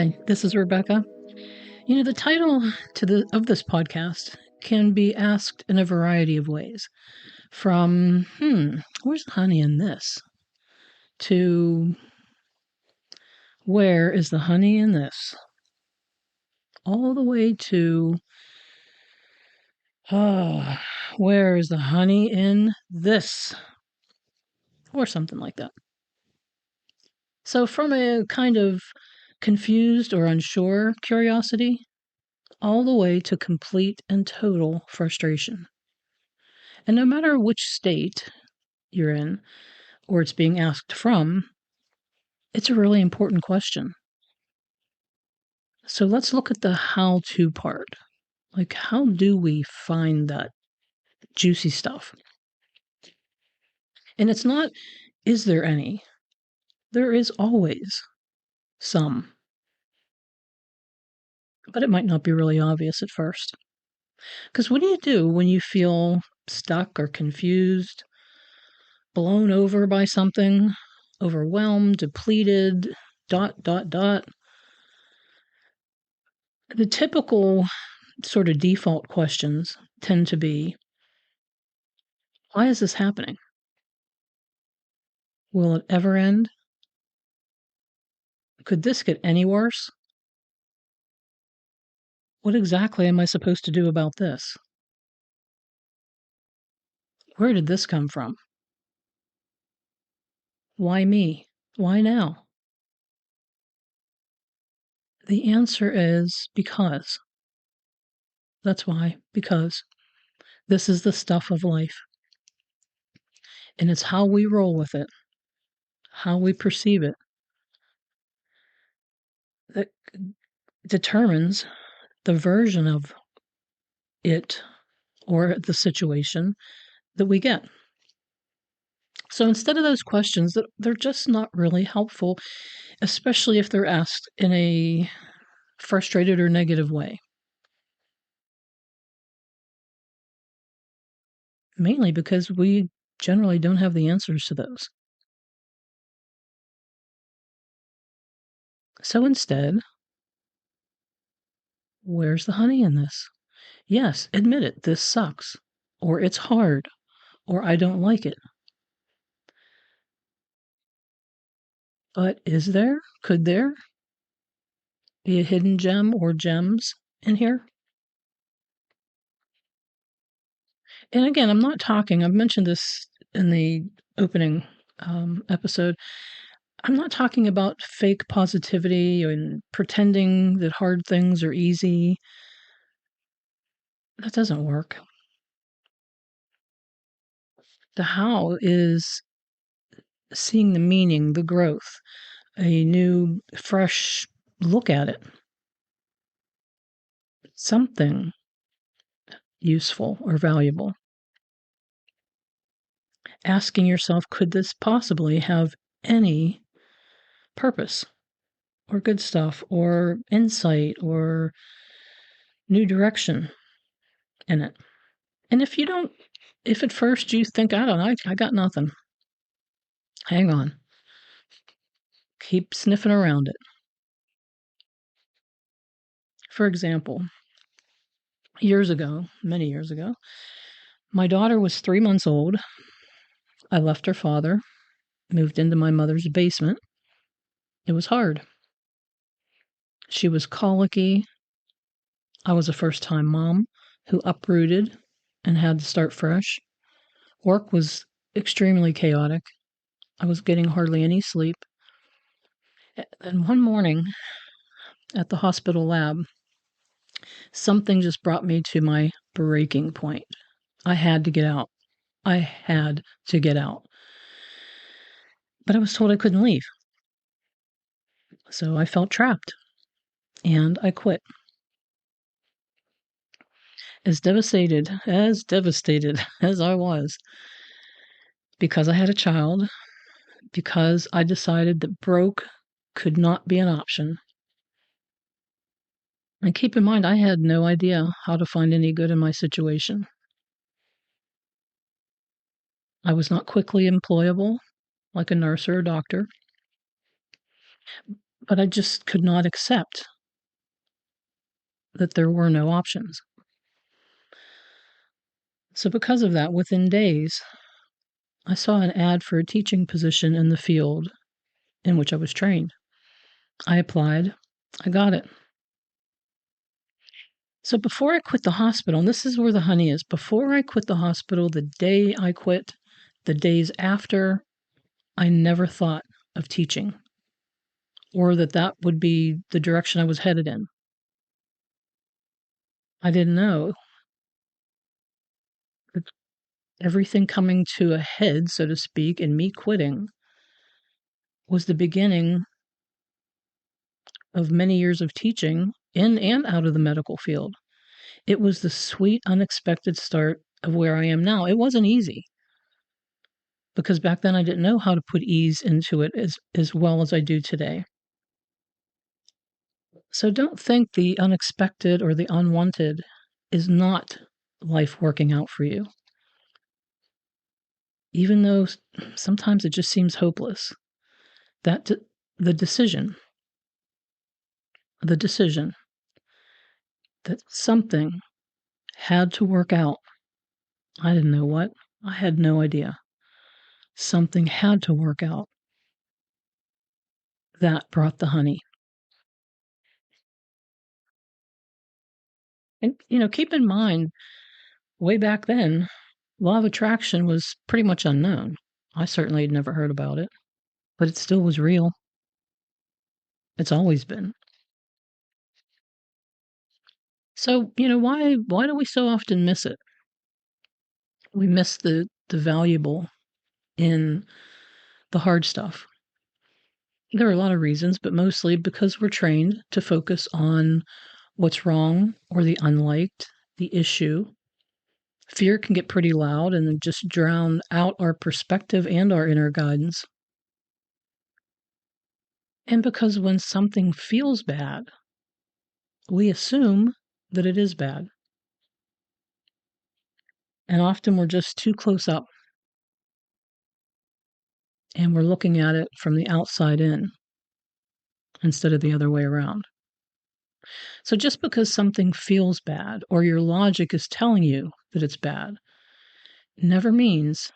Hi, this is Rebecca. The title of this podcast can be asked in a variety of ways. From, where's the honey in this? To, where is the honey in this? All the way to, where is the honey in this? Or something like that. So, from a kind of confused or unsure curiosity, all the way to complete and total frustration. And no matter which state you're in or it's being asked from, it's a really important question. So let's look at the how to part. Like, how do we find that juicy stuff? And it's not, is there any? There is always some, but it might not be really obvious at first. Because what do you do when you feel stuck or confused, blown over by something, overwhelmed, depleted, ... The typical sort of default questions tend to be, why is this happening? Will it ever end? Could this get any worse? What exactly am I supposed to do about this? Where did this come from? Why me? Why now? The answer is because. That's why, because this is the stuff of life. And it's how we roll with it, how we perceive it, that determines the version of it or the situation that we get. So instead of those questions, they're just not really helpful, especially if they're asked in a frustrated or negative way. Mainly because we generally don't have the answers to those. So instead, where's the honey in this? Yes, admit it, this sucks, or it's hard, or I don't like it. But is there? Could there be a hidden gem or gems in here? And again, I've mentioned this in the opening episode. I'm not talking about fake positivity and pretending that hard things are easy. That doesn't work. The how is seeing the meaning, the growth, a new, fresh look at it. Something useful or valuable. Asking yourself, could this possibly have any purpose or good stuff or insight or new direction in it? And if at first you think, I don't know, I got nothing, hang on. Keep sniffing around it. For example, many years ago, my daughter was 3 months old. I left her father, moved into my mother's basement. It was hard. She was colicky. I was a first-time mom who uprooted and had to start fresh. Work was extremely chaotic. I was getting hardly any sleep. And one morning at the hospital lab, something just brought me to my breaking point. I had to get out. I had to get out. But I was told I couldn't leave. So I felt trapped and I quit. As devastated as I was, because I had a child, because I decided that broke could not be an option. And keep in mind, I had no idea how to find any good in my situation. I was not quickly employable like a nurse or a doctor. But I just could not accept that there were no options. So, because of that, within days, I saw an ad for a teaching position in the field in which I was trained. I applied, I got it. So, before I quit the hospital, and this is where the honey is, before I quit the hospital, the day I quit, the days after, I never thought of teaching or that would be the direction I was headed in. I didn't know that everything coming to a head, so to speak, and me quitting was the beginning of many years of teaching in and out of the medical field. It was the sweet, unexpected start of where I am now. It wasn't easy because back then I didn't know how to put ease into it as well as I do today. So don't think the unexpected or the unwanted is not life working out for you. Even though sometimes it just seems hopeless, that the decision that something had to work out. I didn't know what. I had no idea. Something had to work out. That brought the honey. And, keep in mind, way back then, law of attraction was pretty much unknown. I certainly had never heard about it, but it still was real. It's always been. So, why do we so often miss it? We miss the valuable in the hard stuff. There are a lot of reasons, but mostly because we're trained to focus on what's wrong or the unliked, the issue. Fear can get pretty loud and then just drown out our perspective and our inner guidance. And because when something feels bad, we assume that it is bad. And often we're just too close up and we're looking at it from the outside in instead of the other way around. So just because something feels bad or your logic is telling you that it's bad never means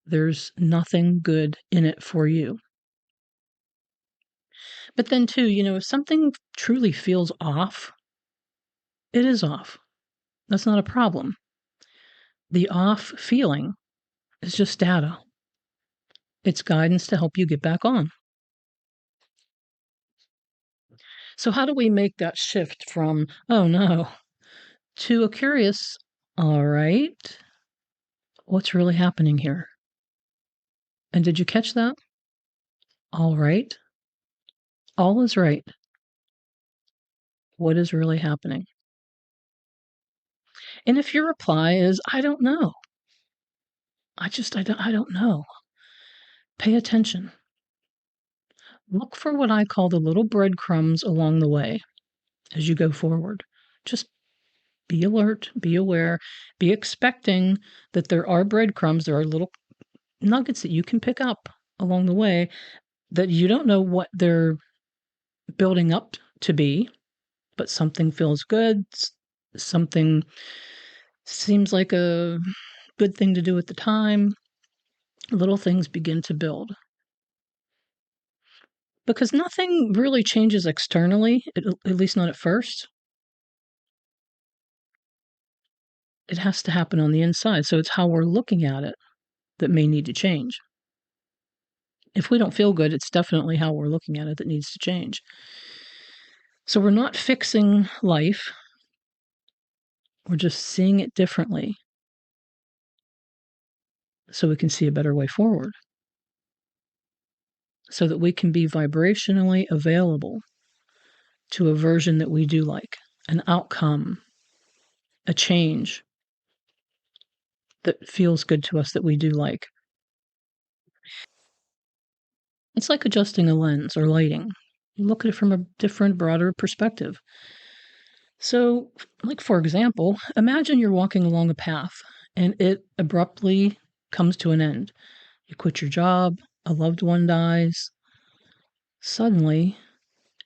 there's nothing good in it for you. But then, too, if something truly feels off, it is off. That's not a problem. The off feeling is just data, it's guidance to help you get back on. So, how do we make that shift from, oh no, to a curious, all right, what's really happening here? And did you catch that? All right. All is right. What is really happening? And if your reply is, I don't know, I don't know, pay attention. Look for what I call the little breadcrumbs along the way as you go forward. Just be alert, be aware, be expecting that there are breadcrumbs, there are little nuggets that you can pick up along the way that you don't know what they're building up to be, but something feels good, something seems like a good thing to do at the time. Little things begin to build. Because nothing really changes externally, at least not at first. It has to happen on the inside. So it's how we're looking at it that may need to change. If we don't feel good, it's definitely how we're looking at it that needs to change. So we're not fixing life, we're just seeing it differently so we can see a better way forward. So that we can be vibrationally available to a version that we do like, an outcome, a change that feels good to us that we do like. It's like adjusting a lens or lighting. You look at it from a different, broader perspective. So, like for example, imagine you're walking along a path and it abruptly comes to an end. You quit your job, a loved one dies, Suddenly,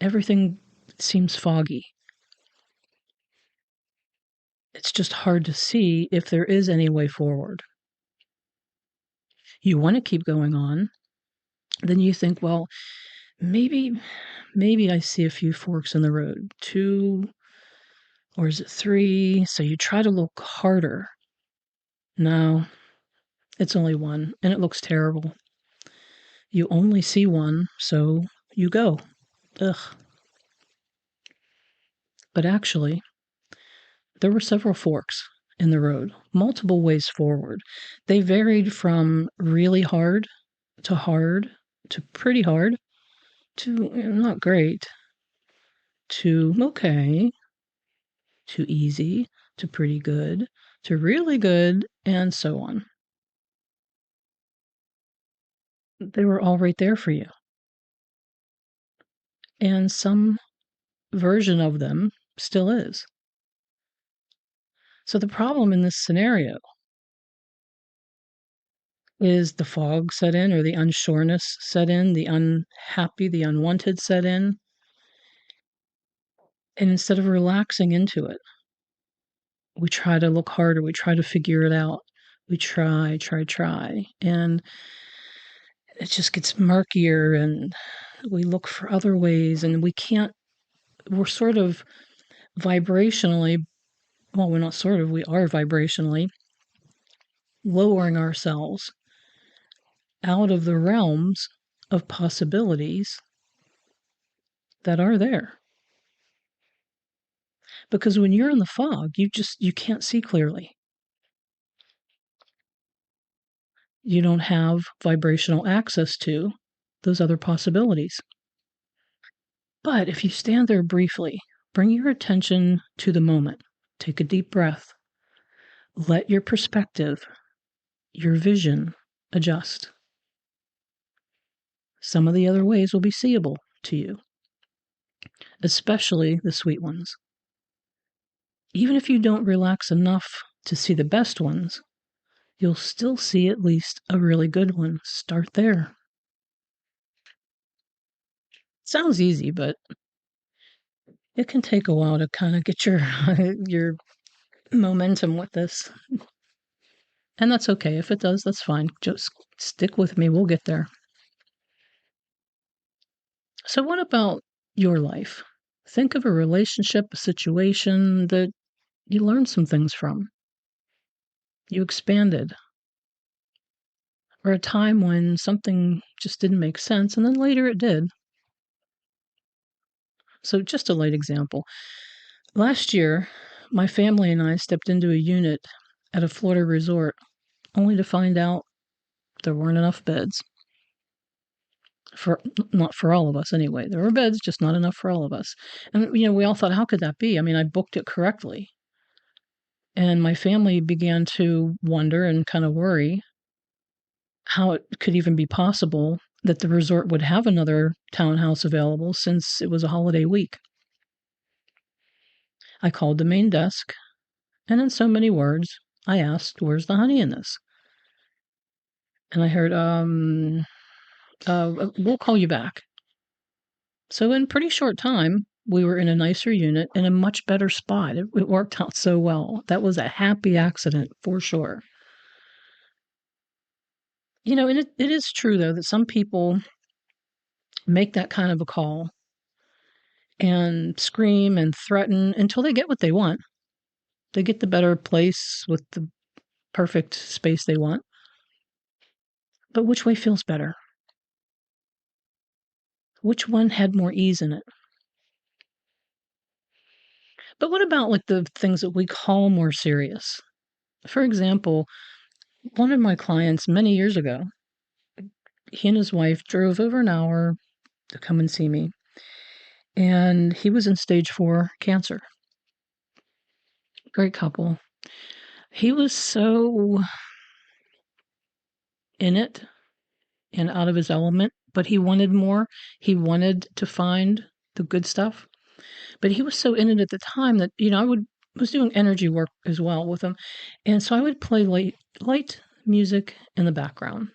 everything seems foggy. It's just hard to see if there is any way forward. You want to keep going on. Then you think, well, maybe I see a few forks in the road. 2, or is it 3? So you try to look harder. No, it's only 1, and it looks terrible. You only see 1, so you go. Ugh. But actually, there were several forks in the road, multiple ways forward. They varied from really hard to pretty hard to not great to okay to easy to pretty good to really good, and so on. They were all right there for you. And some version of them still is. So the problem in this scenario is the fog set in, or the unsureness set in, the unhappy, the unwanted set in. And instead of relaxing into it, we try to look harder, we try to figure it out. We try, and it just gets murkier, and we look for other ways, and we're sort of vibrationally, well, we're not sort of, we are vibrationally lowering ourselves out of the realms of possibilities that are there. Because when you're in the fog, you can't see clearly. You don't have vibrational access to those other possibilities. But if you stand there briefly, bring your attention to the moment, take a deep breath, let your perspective, your vision adjust. Some of the other ways will be seeable to you, especially the sweet ones. Even if you don't relax enough to see the best ones, you'll still see at least a really good one. Start there. Sounds easy, but it can take a while to kind of get your your momentum with this. And that's okay. If it does, that's fine. Just stick with me. We'll get there. So, what about your life? Think of a relationship, a situation that you learned some things from, you expanded, or a time when something just didn't make sense and then later it did. So, just a light example. Last year, my family and I stepped into a unit at a Florida resort only to find out there weren't enough beds. For not for all of us anyway. There were beds, just not enough for all of us. And we all thought, how could that be? I mean, I booked it correctly. And my family began to wonder and kind of worry how it could even be possible that the resort would have another townhouse available since it was a holiday week. I called the main desk, and in so many words, I asked, "Where's the honey in this?" And I heard, we'll call you back. So in pretty short time, we were in a nicer unit in a much better spot. It worked out so well. That was a happy accident for sure. And it is true, though, that some people make that kind of a call and scream and threaten until they get what they want. They get the better place with the perfect space they want. But which way feels better? Which one had more ease in it? But what about like the things that we call more serious? For example, one of my clients many years ago, he and his wife drove over an hour to come and see me. And he was in stage 4 cancer. Great couple. He was so in it and out of his element, but he wanted more. He wanted to find the good stuff. But he was so in it at the time that, was doing energy work as well with him. And so I would play light music in the background.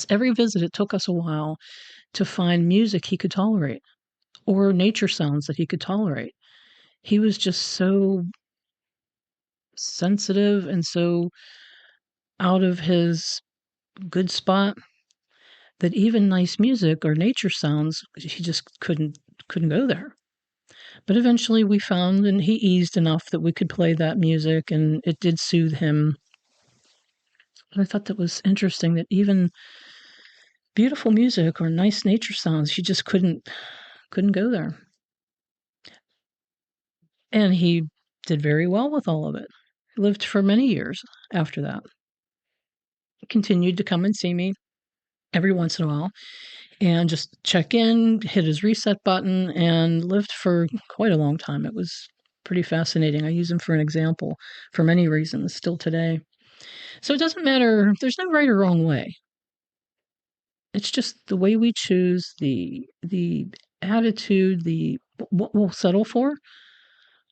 Every visit, it took us a while to find music he could tolerate or nature sounds that he could tolerate. He was just so sensitive and so out of his good spot that even nice music or nature sounds, he just couldn't go there. But eventually we found, and he eased enough that we could play that music, and it did soothe him. But I thought that was interesting that even beautiful music or nice nature sounds, he just couldn't go there. And he did very well with all of it. He lived for many years after that. He continued to come and see me every once in a while and just check in, hit his reset button, and lived for quite a long time. It was pretty fascinating. I use him for an example for many reasons still today. So it doesn't matter. There's no right or wrong way. It's just the way we choose, the attitude, the what we'll settle for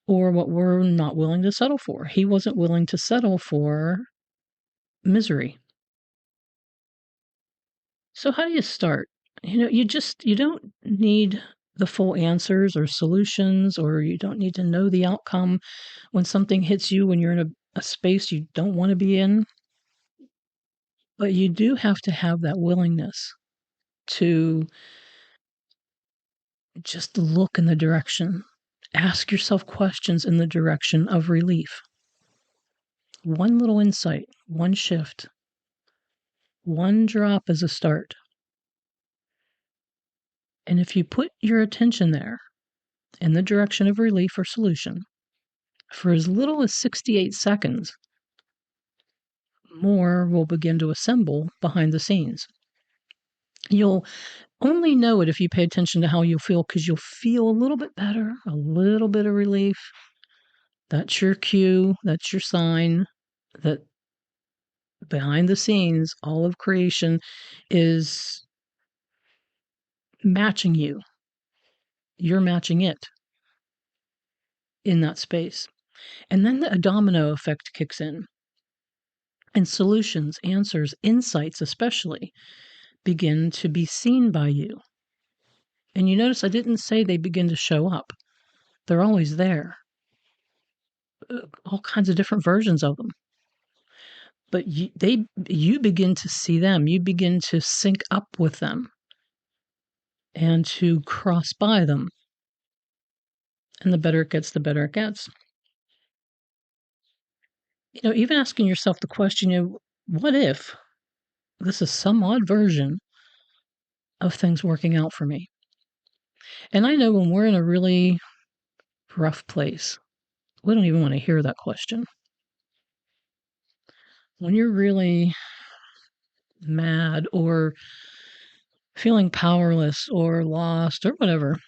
or what we're not willing to settle for. He wasn't willing to settle for misery. So how do you start? You don't need the full answers or solutions, or you don't need to know the outcome when something hits you when you're in a space you don't want to be in. But you do have to have that willingness to just look in the direction, ask yourself questions in the direction of relief. One little insight, one shift, one drop is a start. And if you put your attention there in the direction of relief or solution for as little as 68 seconds, more will begin to assemble behind the scenes. You'll only know it if you pay attention to how you feel, because you'll feel a little bit better, a little bit of relief. That's your cue, that's your sign that behind the scenes, all of creation is matching you. You're matching it in that space. And then the domino effect kicks in. And solutions, answers, insights especially begin to be seen by you. And you notice I didn't say they begin to show up. They're always there. All kinds of different versions of them. But you begin to see them. You begin to sync up with them and to cross by them. And the better it gets, the better it gets. Even asking yourself the question, what if this is some odd version of things working out for me? And I know when we're in a really rough place, we don't even want to hear that question. When you're really mad or feeling powerless or lost or whatever,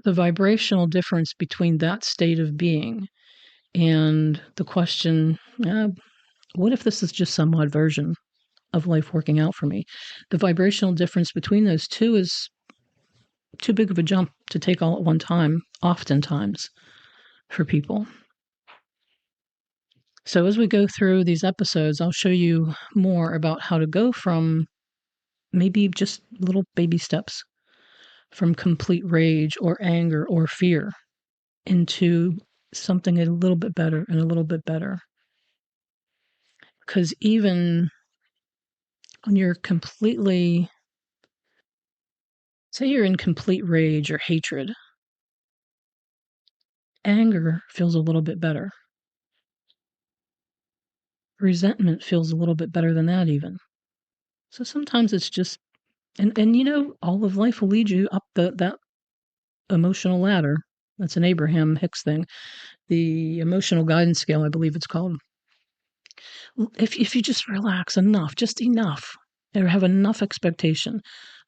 the vibrational difference between that state of being and the question, what if this is just some odd version of life working out for me? The vibrational difference between those two is too big of a jump to take all at one time, oftentimes, for people. So as we go through these episodes, I'll show you more about how to go from maybe just little baby steps from complete rage or anger or fear into something a little bit better and a little bit better. Because even when you're completely, say you're in complete rage or hatred, anger feels a little bit better. Resentment feels a little bit better than that even. So sometimes it's just, and all of life will lead you up that emotional ladder. That's an Abraham Hicks thing. The emotional guidance scale, I believe it's called. If you just relax enough, just enough, or have enough expectation,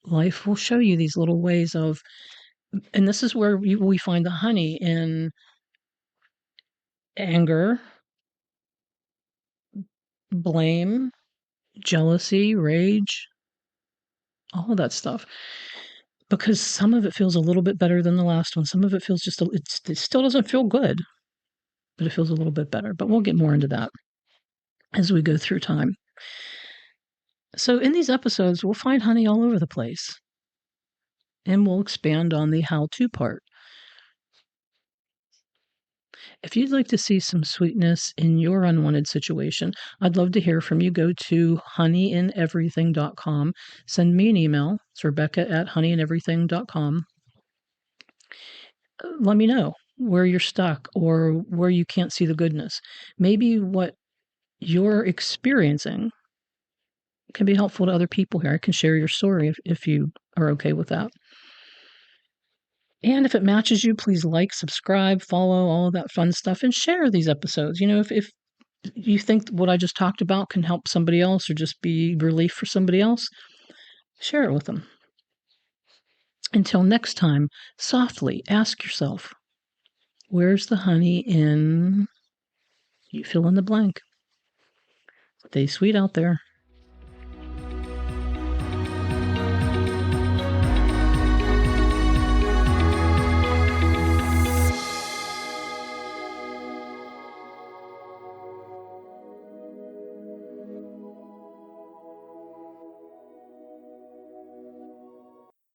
life will show you these little ways of, and this is where we find the honey in anger, blame, jealousy, rage, all of that stuff. Because some of it feels a little bit better than the last one. Some of it feels it still doesn't feel good, but it feels a little bit better. But we'll get more into that as we go through time. So in these episodes, we'll find honey all over the place, and we'll expand on the how-to part. If you'd like to see some sweetness in your unwanted situation, I'd love to hear from you. Go to honeyineverything.com. Send me an email. It's Rebecca@honeyineverything.com. Let me know where you're stuck or where you can't see the goodness. Maybe what you're experiencing can be helpful to other people here. I can share your story if you are okay with that. And if it matches you, please like, subscribe, follow, all of that fun stuff, and share these episodes. If you think what I just talked about can help somebody else or just be relief for somebody else, share it with them. Until next time, softly ask yourself, where's the honey in, you fill in the blank. Stay sweet out there.